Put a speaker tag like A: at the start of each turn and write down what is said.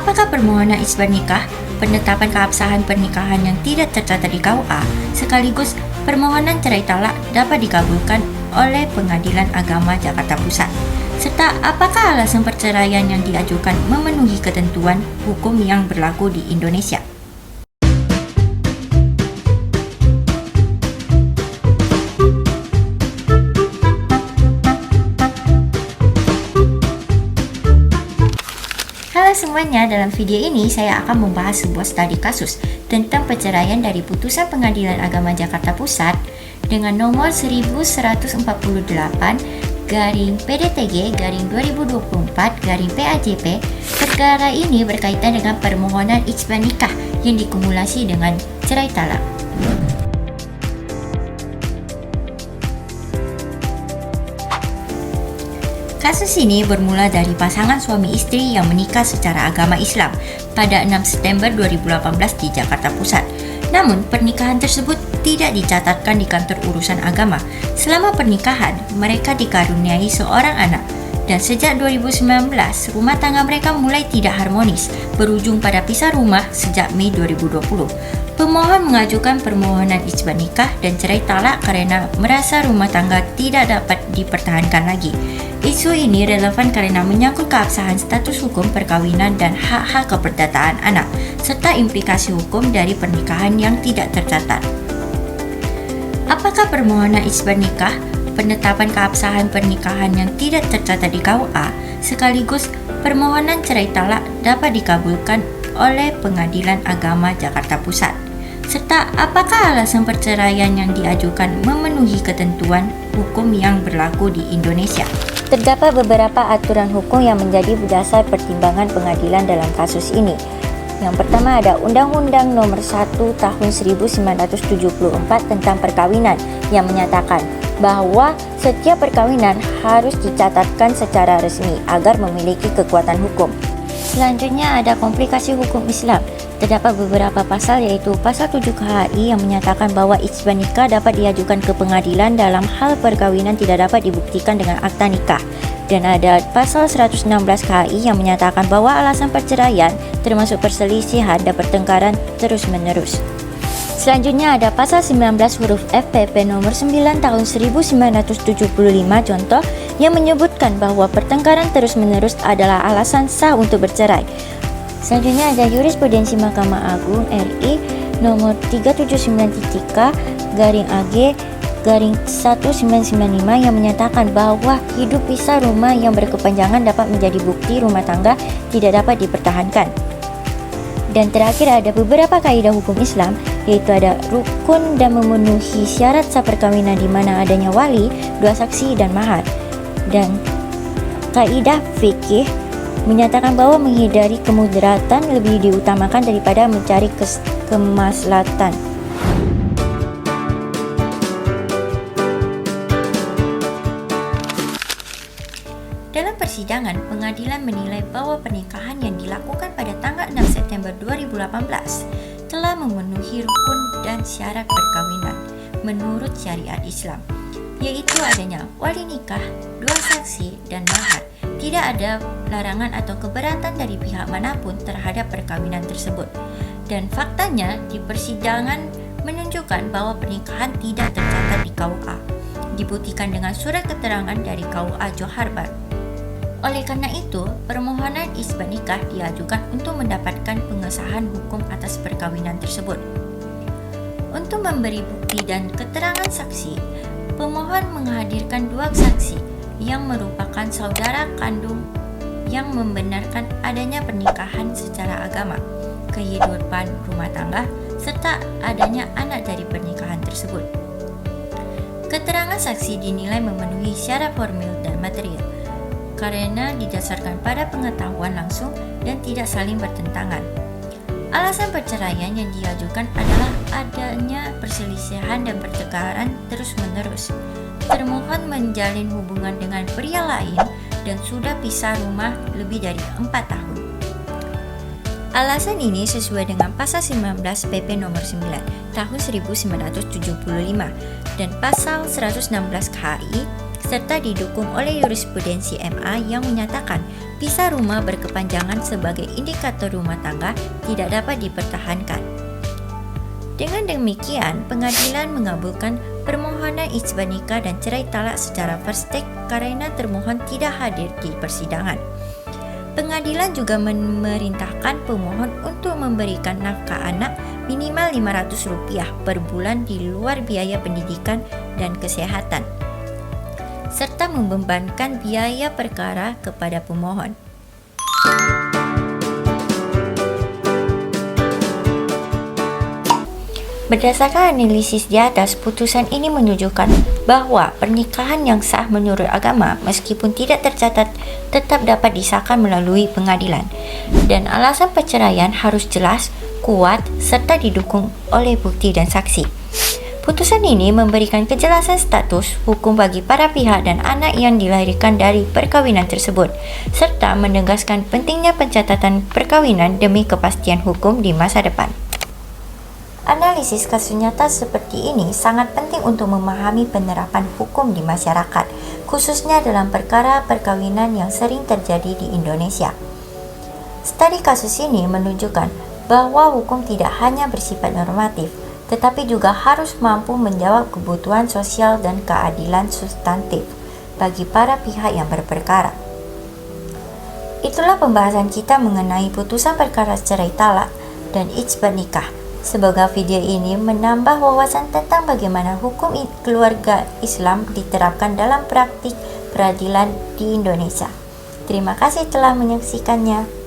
A: Apakah permohonan isbat nikah, penetapan keabsahan pernikahan yang tidak tercatat di KUA, sekaligus permohonan cerai talak dapat dikabulkan oleh Pengadilan Agama Jakarta Pusat? Serta apakah alasan perceraian yang diajukan memenuhi ketentuan hukum yang berlaku di Indonesia? Halo semuanya, dalam video ini saya akan membahas sebuah studi kasus tentang perceraian dari putusan Pengadilan Agama Jakarta Pusat dengan nomor 1148 garing PDTG garing 2024 garing PAJP. Perkara ini berkaitan dengan permohonan ijbat nikah yang dikumulasi dengan cerai talak. Kasus ini bermula dari pasangan suami istri yang menikah secara agama Islam pada 6 September 2018 di Jakarta Pusat. Namun, pernikahan tersebut tidak dicatatkan di kantor urusan agama. Selama pernikahan, mereka dikaruniai seorang anak. Dan sejak 2019, rumah tangga mereka mulai tidak harmonis, berujung pada pisah rumah sejak Mei 2020. Pemohon mengajukan permohonan ijbat nikah dan cerai talak karena merasa rumah tangga tidak dapat dipertahankan lagi. Isu ini relevan karena menyangkut keabsahan status hukum perkawinan dan hak-hak keperdataan anak, serta implikasi hukum dari pernikahan yang tidak tercatat. Apakah permohonan ijbat nikah, penetapan keabsahan pernikahan yang tidak tercatat di KUA, sekaligus permohonan cerai talak dapat dikabulkan oleh Pengadilan Agama Jakarta Pusat? Serta apakah alasan perceraian yang diajukan memenuhi ketentuan hukum yang berlaku di Indonesia?
B: Terdapat beberapa aturan hukum yang menjadi dasar pertimbangan pengadilan dalam kasus ini. Yang pertama ada Undang-Undang Nomor 1 Tahun 1974 tentang Perkawinan yang menyatakan bahwa setiap perkawinan harus dicatatkan secara resmi agar memiliki kekuatan hukum. Selanjutnya ada komplikasi hukum Islam. Terdapat beberapa pasal yaitu Pasal 7 KHI yang menyatakan bahwa ijbat nikah dapat diajukan ke pengadilan dalam hal perkawinan tidak dapat dibuktikan dengan akta nikah. Dan ada Pasal 116 KHI yang menyatakan bahwa alasan perceraian termasuk perselisihan dan pertengkaran terus-menerus. Selanjutnya ada Pasal 19 huruf F PP nomor 9 tahun 1975 contoh yang menyebutkan bahwa pertengkaran terus-menerus adalah alasan sah untuk bercerai. Selanjutnya ada Jurisprudensi Mahkamah Agung RI nomor 379 K garing AG garing 1995 yang menyatakan bahwa hidup pisah rumah yang berkepanjangan dapat menjadi bukti rumah tangga tidak dapat dipertahankan. Dan terakhir ada beberapa kaidah hukum Islam, yaitu ada rukun dan memenuhi syarat sah perkawinan di mana adanya wali, dua saksi dan mahar. Dan kaidah fikih menyatakan bahwa menghindari kemudaratan lebih diutamakan daripada mencari kemaslahatan.
A: Dalam persidangan, pengadilan menilai bahwa pernikahan yang dilakukan pada tanggal 6 September 2018 telah memenuhi rukun dan syarat perkawinan menurut syariat Islam, yaitu adanya wali nikah, dua saksi, dan mahar. Tidak ada larangan atau keberatan dari pihak manapun terhadap perkawinan tersebut. Dan faktanya di persidangan menunjukkan bahwa pernikahan tidak tercatat di KUA, dibuktikan dengan surat keterangan dari KUA Johar Baru. Oleh karena itu, permohonan ijbat nikah diajukan untuk mendapatkan pengesahan hukum atas perkawinan tersebut. Untuk memberi bukti dan keterangan saksi, pemohon menghadirkan dua saksi yang merupakan saudara kandung yang membenarkan adanya pernikahan secara agama, kehidupan rumah tangga, serta adanya anak dari pernikahan tersebut. Keterangan saksi dinilai memenuhi syarat formil dan material karena didasarkan pada pengetahuan langsung dan tidak saling bertentangan. Alasan perceraian yang diajukan adalah adanya perselisihan dan pertengkaran terus-menerus. Termohon menjalin hubungan dengan pria lain dan sudah pisah rumah lebih dari 4 tahun. Alasan ini sesuai dengan Pasal 19 PP nomor 9 tahun 1975 dan Pasal 116 KHI serta didukung oleh jurisprudensi MA yang menyatakan pisah rumah berkepanjangan sebagai indikator rumah tangga tidak dapat dipertahankan. Dengan demikian, pengadilan mengabulkan permohonan ijbat nikah dan cerai talak secara first take kerana termohon tidak hadir di persidangan. Pengadilan juga memerintahkan pemohon untuk memberikan nafkah anak minimal RM500 per bulan di luar biaya pendidikan dan kesihatan, serta membebankan biaya perkara kepada pemohon. Berdasarkan analisis di atas, putusan ini menunjukkan bahawa pernikahan yang sah menurut agama meskipun tidak tercatat tetap dapat disahkan melalui pengadilan, dan alasan perceraian harus jelas, kuat serta didukung oleh bukti dan saksi. Putusan ini memberikan kejelasan status hukum bagi para pihak dan anak yang dilahirkan dari perkahwinan tersebut, serta menegaskan pentingnya pencatatan perkahwinan demi kepastian hukum di masa depan. Analisis kasus nyata seperti ini sangat penting untuk memahami penerapan hukum di masyarakat, khususnya dalam perkara perkahwinan yang sering terjadi di Indonesia. Studi kasus ini menunjukkan bahwa hukum tidak hanya bersifat normatif, tetapi juga harus mampu menjawab kebutuhan sosial dan keadilan substantif bagi para pihak yang berperkara. Itulah pembahasan kita mengenai putusan perkara cerai talak dan ijbat nikah. Semoga video ini menambah wawasan tentang bagaimana hukum keluarga Islam diterapkan dalam praktik peradilan di Indonesia. Terima kasih telah menyaksikannya.